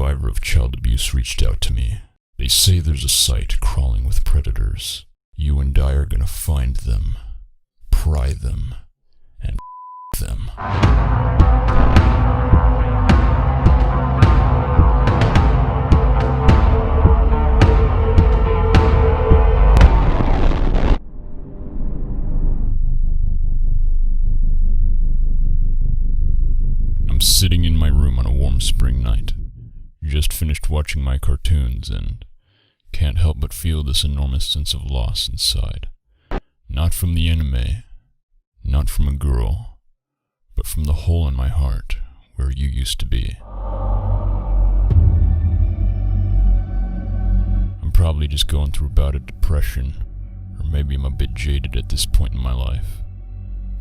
survivor of child abuse reached out to me. They say there's a site crawling with predators. You and I are gonna find them, pry them, and them. I'm sitting in my room on a warm spring night. Just finished watching my cartoons and can't help but feel this enormous sense of loss inside. Not from the anime, not from a girl, but from the hole in my heart where you used to be. I'm probably just going through a bout of depression, or maybe I'm a bit jaded at this point in my life.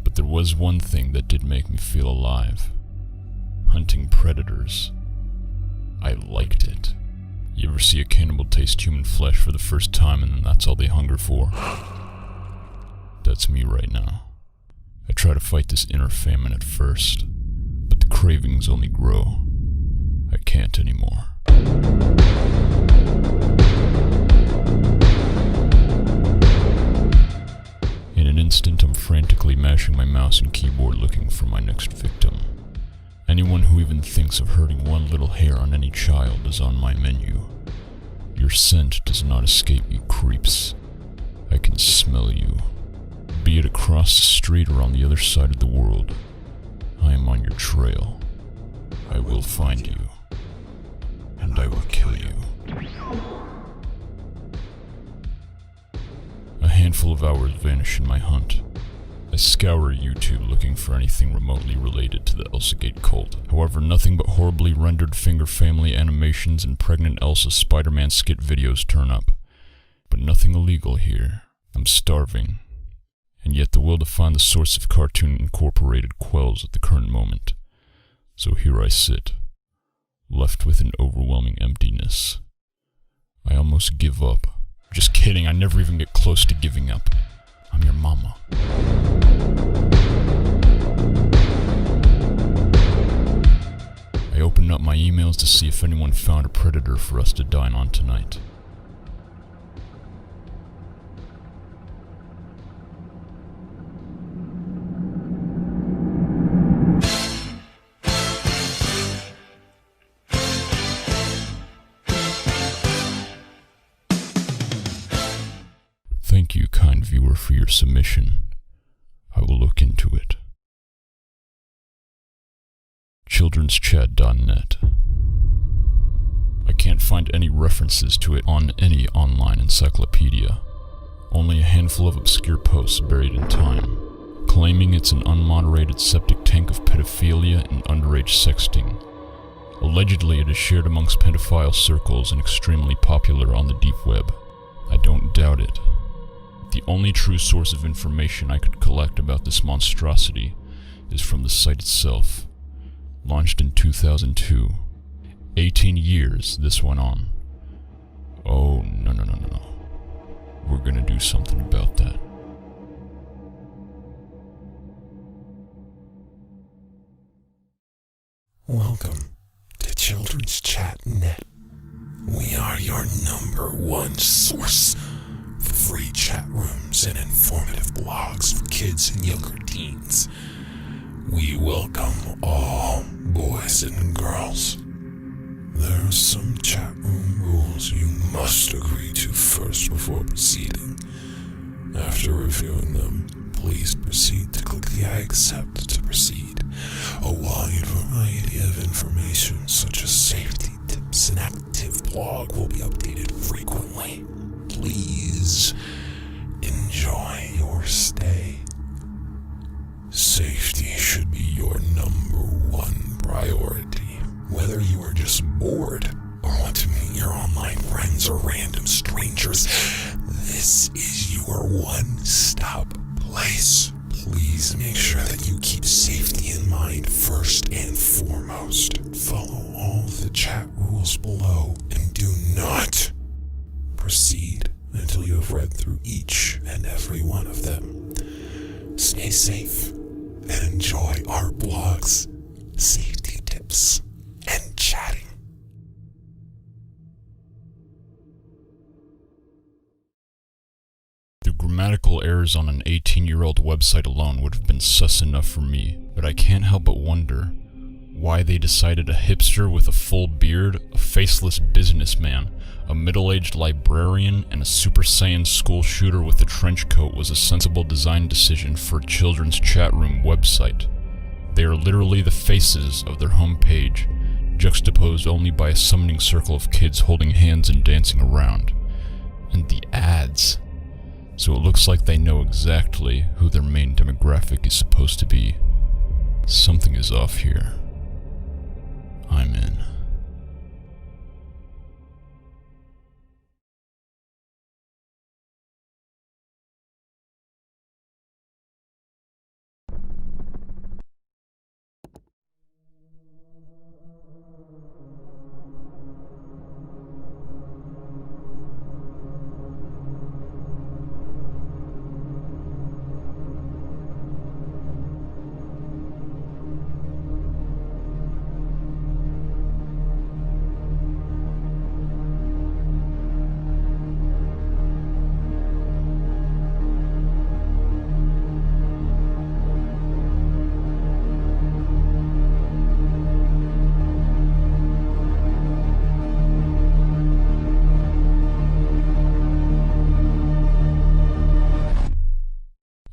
But there was one thing that did make me feel alive. Hunting predators. I liked it. You ever see a cannibal taste human flesh for the first time and then that's all they hunger for? That's me right now. I try to fight this inner famine at first, but the cravings only grow. I can't anymore. In an instant, I'm frantically mashing my mouse and keyboard looking for my next victim. Anyone who even thinks of hurting one little hair on any child is on my menu. Your scent does not escape you creeps. I can smell you. Be it across the street or on the other side of the world, I am on your trail. I will find you, and I will kill you. A handful of hours vanish in my hunt. I scour YouTube looking for anything remotely related to the Elsagate cult. However, nothing but horribly rendered Finger Family animations and pregnant Elsa Spider-Man skit videos turn up. But nothing illegal here. I'm starving. And yet the will to find the source of Cartoon Incorporated quells at the current moment. So here I sit, left with an overwhelming emptiness. I almost give up. Just kidding, I never even get close to giving up. I'm your mama. I opened up my emails to see if anyone found a predator for us to dine on tonight. Thank you, kind viewer, for your submission. I will look into it. childrenschat.net. I can't find any references to it on any online encyclopedia. Only a handful of obscure posts buried in time, claiming it's an unmoderated septic tank of pedophilia and underage sexting. Allegedly, it is shared amongst pedophile circles and extremely popular on the deep web. I don't doubt it. The only true source of information I could collect about this monstrosity is from the site itself. Launched in 2002. 18 years this went on. Oh, no. We're gonna do something about that. Welcome to Children's Chat Net. We are your #1 source for free chat rooms and informative blogs for kids and younger teens. We welcome all boys and girls. There are some chat room rules you must agree to first before proceeding. After reviewing them, please proceed to click the I accept to proceed. A wide variety of information such as safety tips and active blog will be updated frequently. Please enjoy your stay. Safety should be your #1 priority. Whether you are just bored or want to meet your online friends or random strangers, this is your one-stop place. Please make sure that you keep safety in mind first and foremost. Follow all the chat rules below and do not proceed until you have read through each and every one of them. Stay safe and enjoy our blogs, safety tips, and chatting. grammatical errors on an 18-year-old website alone would have been sus enough for me, but I can't help but wonder why they decided a hipster with a full beard, a faceless businessman, a middle-aged librarian, and a Super Saiyan school shooter with a trench coat was a sensible design decision for a children's chat room website. They are literally the faces of their homepage, juxtaposed only by a summoning circle of kids holding hands and dancing around. And the ads. So it looks like they know exactly who their main demographic is supposed to be. Something is off here. I'm in.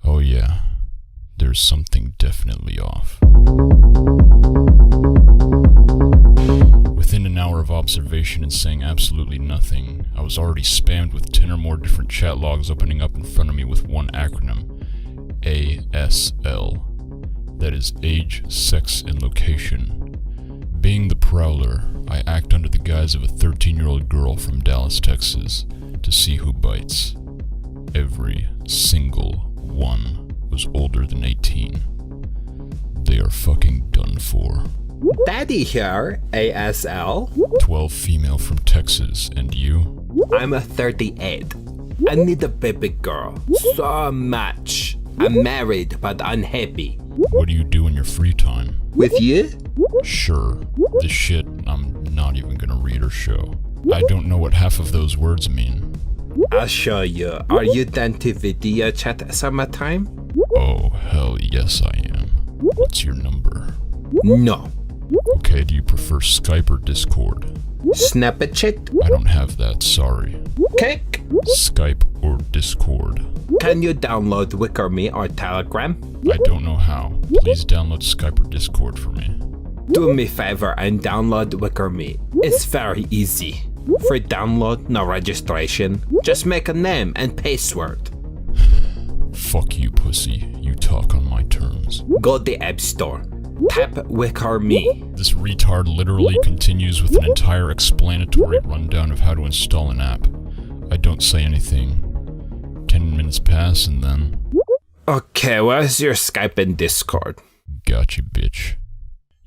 Oh yeah, there's something definitely off. Within an hour of observation and saying absolutely nothing, I was already spammed with 10 or more different chat logs opening up in front of me with one acronym, ASL. That is age, sex, and location. Being the prowler, I act under the guise of a 13-year-old girl from Dallas, Texas, to see who bites. Every single one was older than 18. They are fucking done for. Daddy here, ASL. 12 female from Texas, and you? I'm a 38. I need a baby girl. So much. I'm married but unhappy. What do you do in your free time? With you? Sure. This shit I'm not even gonna read or show. I don't know what half of those words mean. I'll show you. Are you done to video chat summertime? Oh, hell yes I am. What's your number? No. Okay, do you prefer Skype or Discord? Snapchat? I don't have that, sorry. Kick? Skype or Discord? Can you download Wicker Me or Telegram? I don't know how. Please download Skype or Discord for me. Do me a favor and download Wicker Me. It's very easy. Free download, no registration. Just make a name and password. Fuck you, pussy. You talk on my terms. Go to the App Store. Tap Wicker Me. This retard literally continues with an entire explanatory rundown of how to install an app. I don't say anything. 10 minutes pass and then... Okay, where's your Skype and Discord? Gotcha, bitch.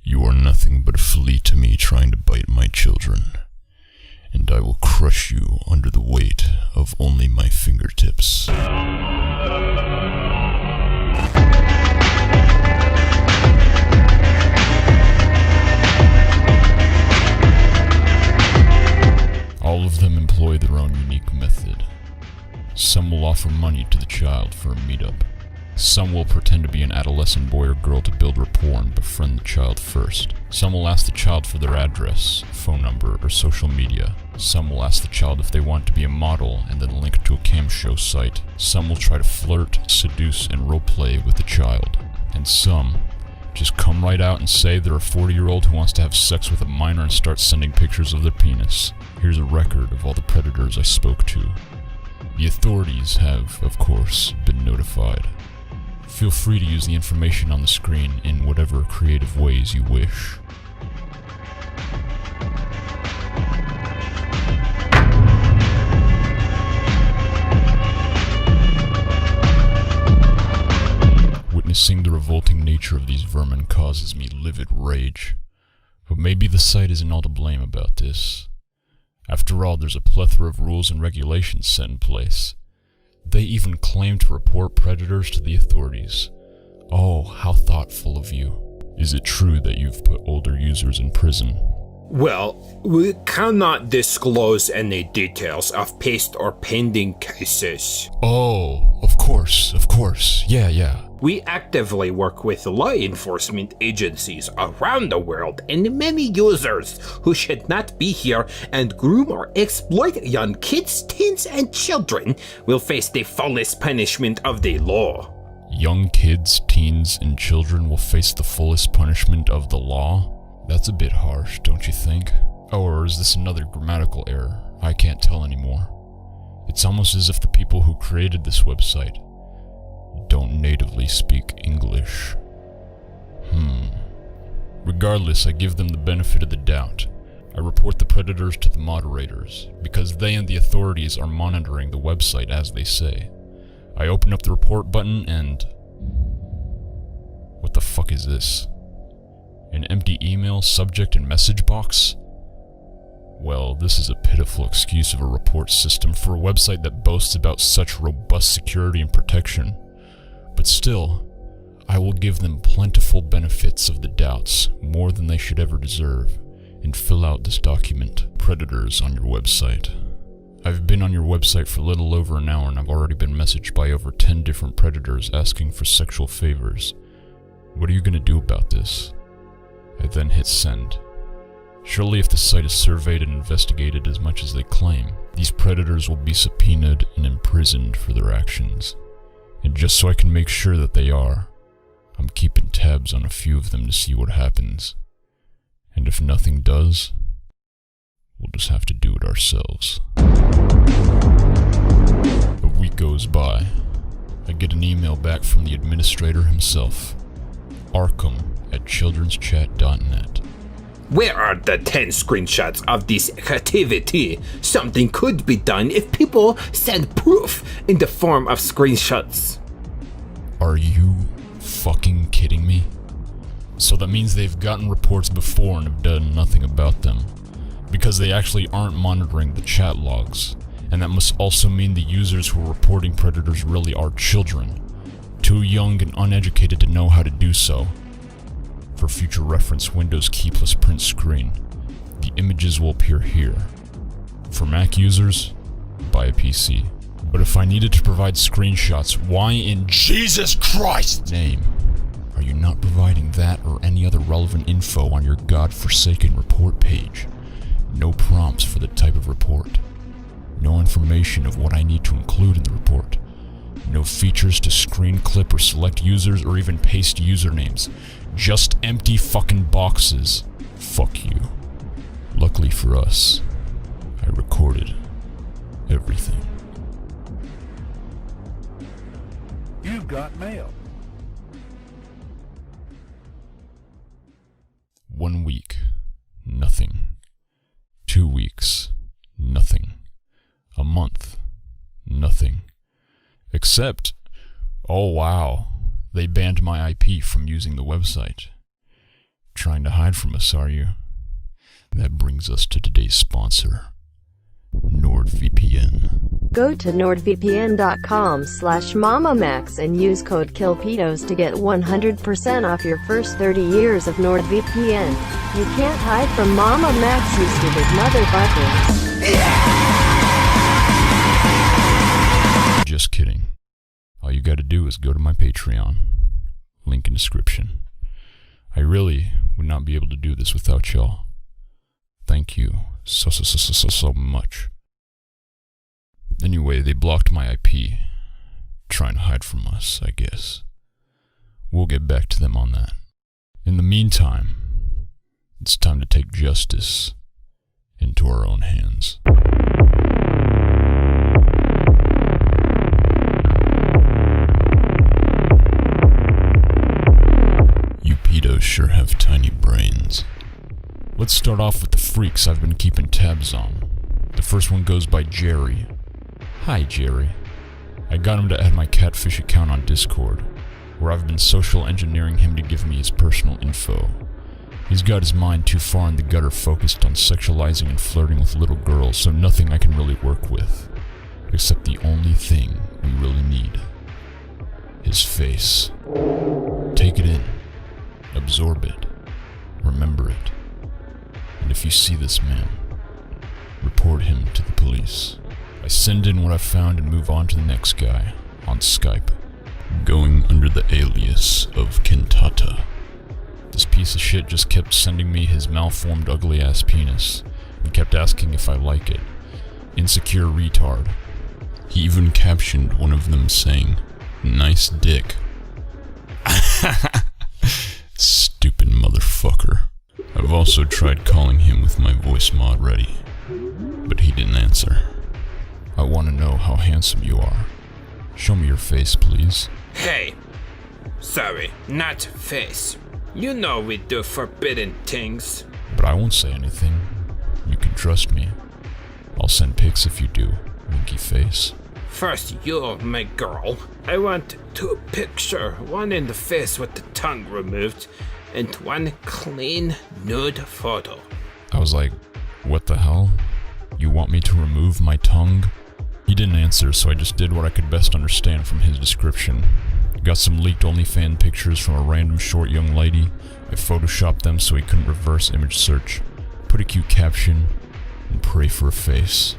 You are nothing but a flea to me trying to bite my children. And I will crush you under the weight of only my fingertips. All of them employ their own unique method. Some will offer money to the child for a meetup. Some will pretend to be an adolescent boy or girl to build rapport and befriend the child first. Some will ask the child for their address, phone number, or social media. Some will ask the child if they want to be a model and then link to a cam show site. Some will try to flirt, seduce, and roleplay with the child. And some just come right out and say they're a 40-year-old who wants to have sex with a minor and start sending pictures of their penis. Here's a record of all the predators I spoke to. The authorities have, of course, been notified. Feel free to use the information on the screen in whatever creative ways you wish. Witnessing the revolting nature of these vermin causes me livid rage. But maybe the site isn't all to blame about this. After all, there's a plethora of rules and regulations set in place. They even claim to report predators to the authorities. Oh, how thoughtful of you. Is it true that you've put older users in prison? Well, we cannot disclose any details of past or pending cases. Oh, of course. Yeah. We actively work with law enforcement agencies around the world, and many users who should not be here and groom or exploit young kids, teens, and children will face the fullest punishment of the law. Young kids, teens, and children will face the fullest punishment of the law? That's a bit harsh, don't you think? Oh, or is this another grammatical error? I can't tell anymore. It's almost as if the people who created this website don't natively speak English. Regardless, I give them the benefit of the doubt. I report the predators to the moderators, because they and the authorities are monitoring the website as they say. I open up the report button and... What the fuck is this? An empty email, subject, and message box? Well, this is a pitiful excuse of a report system for a website that boasts about such robust security and protection. But still, I will give them plentiful benefits of the doubts, more than they should ever deserve, and fill out this document, Predators on your website. I've been on your website for a little over an hour and I've already been messaged by over 10 different predators asking for sexual favors. What are you gonna do about this? I then hit send. Surely if the site is surveyed and investigated as much as they claim, these predators will be subpoenaed and imprisoned for their actions. And just so I can make sure that they are, I'm keeping tabs on a few of them to see what happens. And if nothing does, we'll just have to do it ourselves. A week goes by. I get an email back from the administrator himself, Arkham@childrenschat.net. Where are the 10 screenshots of this activity? Something could be done if people send proof in the form of screenshots. Are you fucking kidding me? So that means they've gotten reports before and have done nothing about them. Because they actually aren't monitoring the chat logs. And that must also mean the users who are reporting predators really are children. Too young and uneducated to know how to do so. For future reference, Windows keyless print screen. The images will appear here. For Mac users, buy a PC. But if I needed to provide screenshots, why in Jesus Christ's name are you not providing that or any other relevant info on your godforsaken report page? No prompts for the type of report. No information of what I need to include in the report. No features to screen clip or select users or even paste usernames. Just empty fucking boxes. Fuck you. Luckily for us, I recorded everything. You've got mail. 1 week, nothing. 2 weeks, nothing. A month, nothing. Except, oh wow, they banned my IP from using the website. Trying to hide from us, are you? That brings us to today's sponsor, NordVPN. Go to nordvpn.com/mamamax and use code KILLPEDOS to get 100% off your first 30 years of NordVPN. You can't hide from Mama Max, you stupid motherfuckers. Just kidding. All you gotta do is go to my Patreon. Link in description. I really would not be able to do this without y'all. Thank you so much. Anyway, they blocked my IP. Trying to hide from us, I guess. We'll get back to them on that. In the meantime, it's time to take justice into our own hands. You pedos sure have tiny brains. Let's start off with the freaks I've been keeping tabs on. The first one goes by Jerry. Hi Jerry. I got him to add my catfish account on Discord, where I've been social engineering him to give me his personal info. He's got his mind too far in the gutter focused on sexualizing and flirting with little girls, so nothing I can really work with. Except the only thing we really need. His face. Take it in. Absorb it. Remember it. And if you see this man, report him to the police. I send in what I found and move on to the next guy on Skype, going under the alias of Kentata. This piece of shit just kept sending me his malformed ugly ass penis and kept asking if I like it. Insecure retard. He even captioned one of them saying, "Nice dick." Stupid motherfucker. I've also tried calling him with my voice mod ready, but he didn't answer. I want to know how handsome you are. Show me your face, please. Hey. Sorry, not face. You know we do forbidden things. But I won't say anything. You can trust me. I'll send pics if you do, winky face. First you, my girl. I want 2 pictures, one in the face with the tongue removed, and one clean, nude photo. I was like, what the hell? You want me to remove my tongue? He didn't answer, so I just did what I could best understand from his description. Got some leaked OnlyFans pictures from a random short young lady. I photoshopped them so he couldn't reverse image search, put a cute caption, and pray for a face.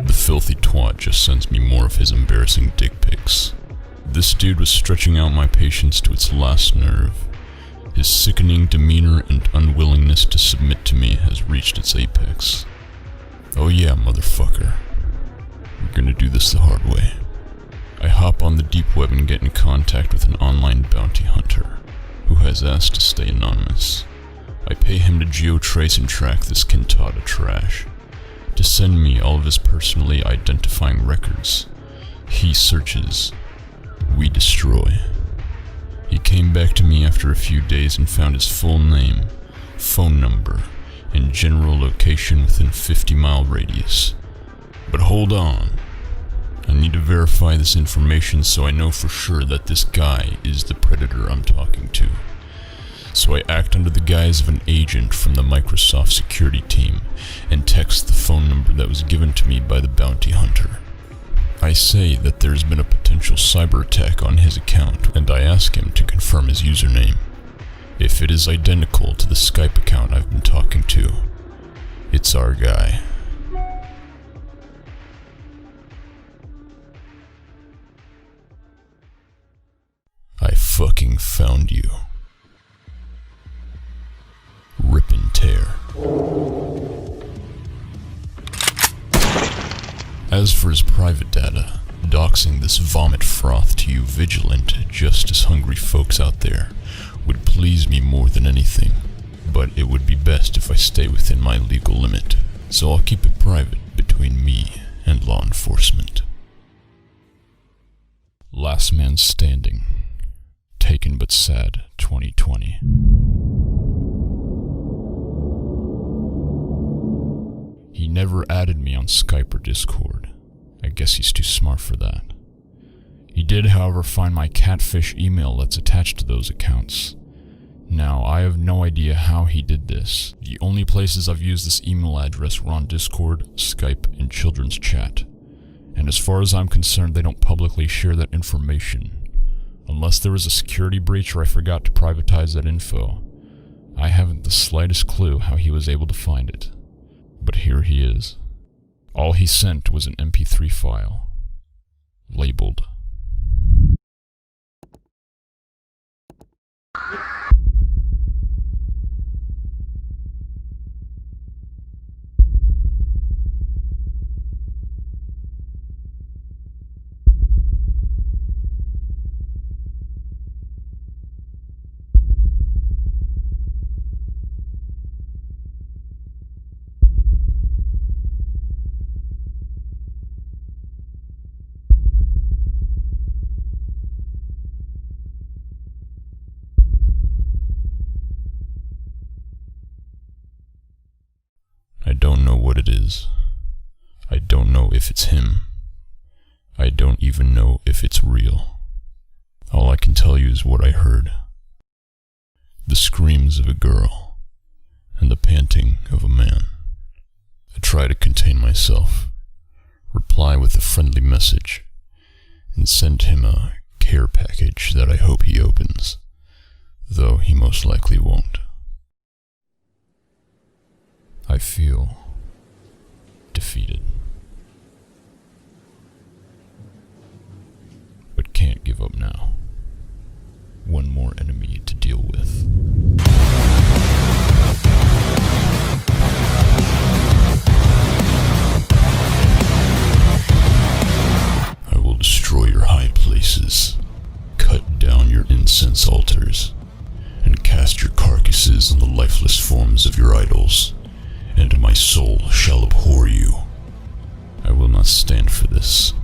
The filthy twat just sends me more of his embarrassing dick pics. This dude was stretching out my patience to its last nerve. His sickening demeanor and unwillingness to submit to me has reached its apex. Oh yeah, motherfucker. We're gonna do this the hard way. I hop on the deep web and get in contact with an online bounty hunter, who has asked to stay anonymous. I pay him to geotrace and track this Kentata trash, to send me all of his personally identifying records. He searches, we destroy. He came back to me after a few days and found his full name, phone number, and general location within 50-mile radius. But hold on. I need to verify this information so I know for sure that this guy is the predator I'm talking to. So I act under the guise of an agent from the Microsoft security team and text the phone number that was given to me by the bounty hunter. I say that there's been a potential cyber attack on his account, and I ask him to confirm his username. If it is identical to the Skype account I've been talking to, it's our guy. I fucking found you. Rip and tear. As for his private data, doxing this vomit froth to you vigilant, justice-hungry folks out there would please me more than anything, but it would be best if I stay within my legal limit, so I'll keep it private between me and law enforcement. Last Man Standing. Taken but Sad, 2020. He never added me on Skype or Discord. I guess he's too smart for that. He did, however, find my catfish email that's attached to those accounts. Now, I have no idea how he did this. The only places I've used this email address were on Discord, Skype, and Children's Chat. And as far as I'm concerned, they don't publicly share that information. Unless there was a security breach or I forgot to privatize that info. I haven't the slightest clue how he was able to find it. But here he is. All he sent was an MP3 file, labeled. I don't know what it is. I don't know if it's him. I don't even know if it's real. All I can tell you is what I heard. The screams of a girl, and the panting of a man. I try to contain myself, reply with a friendly message, and send him a care package that I hope he opens, though he most likely won't. I feel defeated. But can't give up now. One more enemy to deal with. I will destroy your high places, cut down your incense altars, and cast your carcasses on the lifeless forms of your idols, and my soul shall abhor you. I will not stand for this.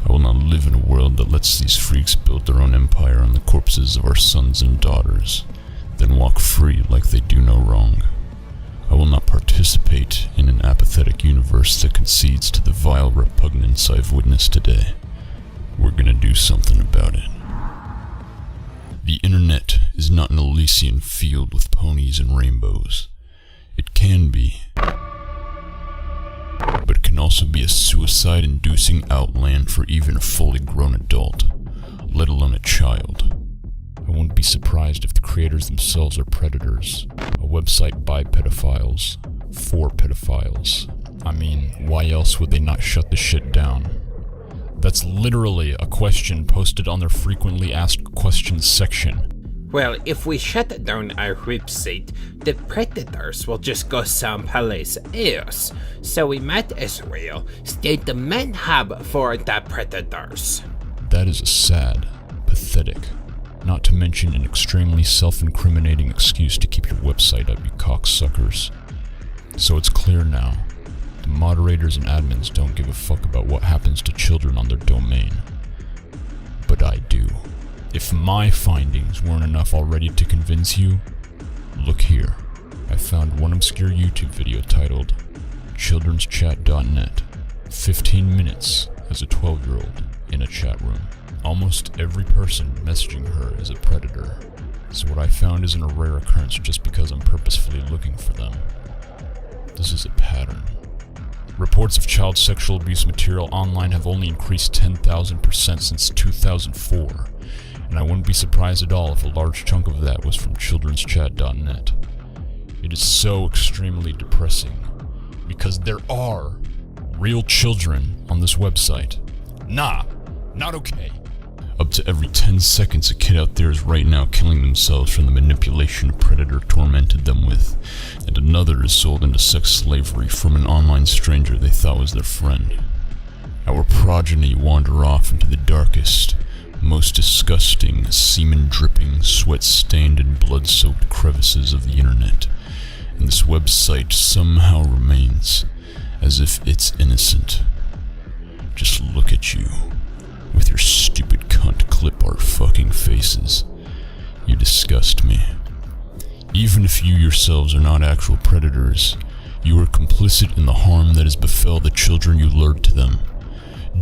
I will not live in a world that lets these freaks build their own empire on the corpses of our sons and daughters, then walk free like they do no wrong. I will not participate in an apathetic universe that concedes to the vile repugnance I've witnessed today. We're gonna do something about it. The internet is not an Elysian field with ponies and rainbows. It can be, but it can also be a suicide-inducing outland for even a fully grown adult, let alone a child. I wouldn't be surprised if the creators themselves are predators, a website by pedophiles, for pedophiles. I mean, why else would they not shut the shit down? That's literally a question posted on their frequently asked questions section. Well, if we shut down our website, the predators will just go someplace else. So we might as well stay the main hub for the predators. That is a sad, pathetic, not to mention an extremely self-incriminating excuse to keep your website up, you cocksuckers. So it's clear now. The moderators and admins don't give a fuck about what happens to children on their domain. But I do. If my findings weren't enough already to convince you, look here. I found one obscure YouTube video titled children'schat.net. 15 minutes as a 12-year-old in a chat room. Almost every person messaging her is a predator. So what I found isn't a rare occurrence just because I'm purposefully looking for them. This is a pattern. Reports of child sexual abuse material online have only increased 10,000% since 2004, and I wouldn't be surprised at all if a large chunk of that was from children'schat.net. It is so extremely depressing, because there are real children on this website. Nah, not okay. Up to every 10 seconds a kid out there is right now killing themselves from the manipulation a predator tormented them with, and another is sold into sex slavery from an online stranger they thought was their friend. Our progeny wander off into the darkest, most disgusting, semen-dripping, sweat-stained and blood-soaked crevices of the internet, and this website somehow remains as if it's innocent. Just look at you, with your stupid cunt clip art fucking faces. You disgust me. Even if you yourselves are not actual predators, you are complicit in the harm that has befell the children you lured to them,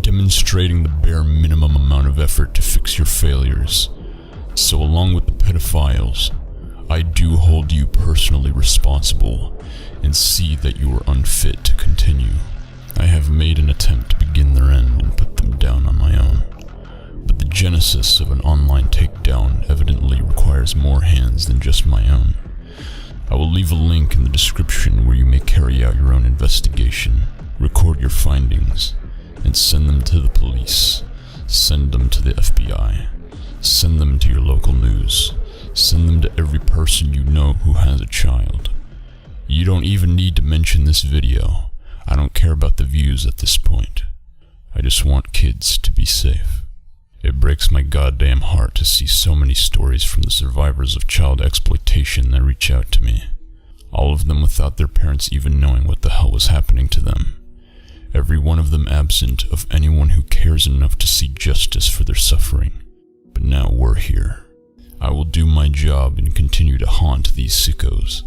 demonstrating the bare minimum amount of effort to fix your failures. So along with the pedophiles, I do hold you personally responsible and see that you are unfit to continue. I have made an attempt to begin their end and put them down on my own. But the genesis of an online takedown evidently requires more hands than just my own. I will leave a link in the description where you may carry out your own investigation, record your findings, and send them to the police, send them to the FBI, send them to your local news, send them to every person you know who has a child. You don't even need to mention this video. I don't care about the views at this point. I just want kids to be safe. It breaks my goddamn heart to see so many stories from the survivors of child exploitation that reach out to me. All of them without their parents even knowing what the hell was happening to them. Every one of them absent of anyone who cares enough to see justice for their suffering. But now we're here. I will do my job and continue to haunt these sickos.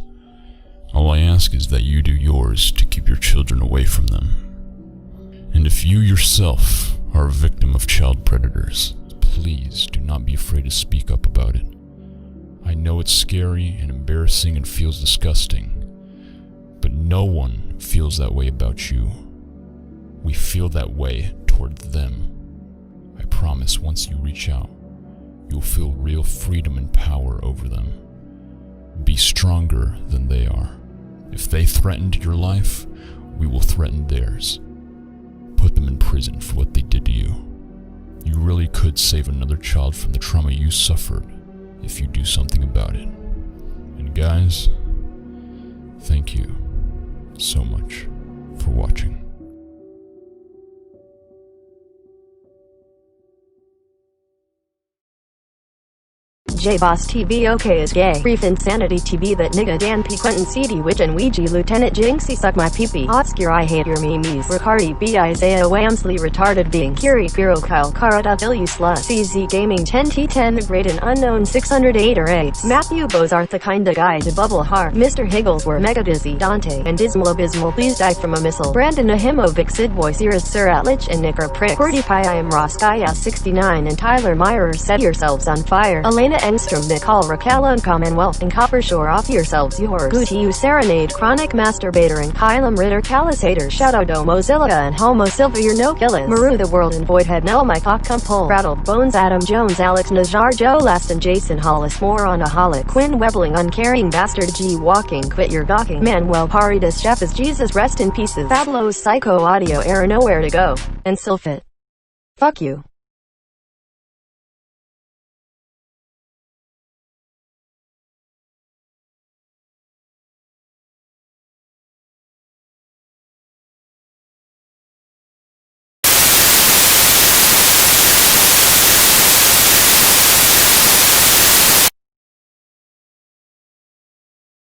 All I ask is that you do yours to keep your children away from them. And if you yourself are a victim of child predators, please do not be afraid to speak up about it. I know it's scary and embarrassing and feels disgusting, but no one feels that way about you. We feel that way toward them. I promise once you reach out, you'll feel real freedom and power over them. Be stronger than they are. If they threatened your life, we will threaten theirs. Put them in prison for what they did to you. You really could save another child from the trauma you suffered if you do something about it. And guys, thank you so much for watching. J-Boss TV OK is gay. Brief Insanity TV that nigga Dan P. Quentin CD Witch and Ouija Lieutenant Jinxie Suck My Pee-Pee. Obscure I Hate Your Memes. Ricardi B. Isaiah Wamsley Retarded Being. Kiri Piro Kyle Karada You Slut. CZ Gaming 10T10 Great and Unknown 608 or 8. Matthew Bozarth the kinda guy to Bubble Heart. Mr. Higgles were Mega Dizzy. Dante and Dismal Abysmal Please Die from a Missile. Brandon Ahimovic Sid Boy Cirrus Sir Atlich and Nick are pricks. PurdyPie I am Ross Gaia 69 and Tyler Meyer Set Yourselves on Fire. Elena Engstrom Nicole Raquel and Commonwealth and Coppershore Off Yourselves Yours. Gucci You Serenade Chronic Masturbator and Kylam Ritter Callus Hater Shadow Do Mozilla and Homo Silva You're No Killis. Maru the World and Voidhead Nell My Cock Compul Rattled Bones Adam Jones Alex Najar Joe Last and Jason Hollis More on a Holic Quinn Webbling Uncaring Bastard G Walking Quit Your Gawking Manuel Paredes Chef is Jesus Rest in Pieces Pablo's Psycho Audio Era Nowhere to Go and Sylphit. Fuck you.